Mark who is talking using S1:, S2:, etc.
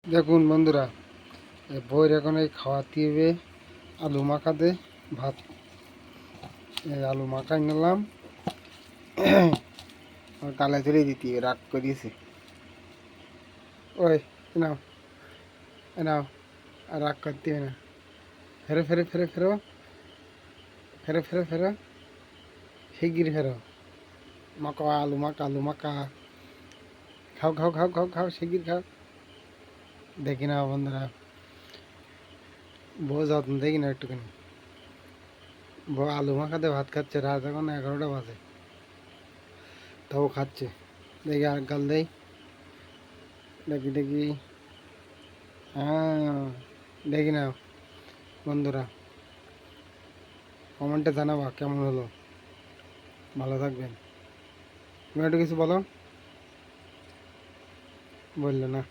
S1: দেখুন বন্ধুরা, বইয়ের এখন এই খাওয়াতে হবে আলু মাখাতে ভাত। এই আলু মাখাই নিলাম, গালে ধরে দিতে হবে, রাগ করিয়েছে। ওই নাও নাও, আর রাগ করতে হবে না। ফেরো ফেরো ফেরো ফেরো ফেরো ফেরো ফেরো, শিগগির ফেরো। মাখা আলু মাখা, আলু মাখা, খাও খাও খাও খাও খাও, শিগগির খাও। দেখি না বন্ধুরা, বউ যত্ন দেখি না একটুখানি। বউ আলু মাখাতে ভাত খাচ্ছে, রাত এখন 11টা বাজে, তাও খাচ্ছে। দেখি আর গাল দেই, দেখি দেখি। হ্যাঁ, দেখি না বন্ধুরা, কমেন্টে জানাবা কেমন হলো। ভালো থাকবেন। তুমি একটু কিছু বলো। বললো না।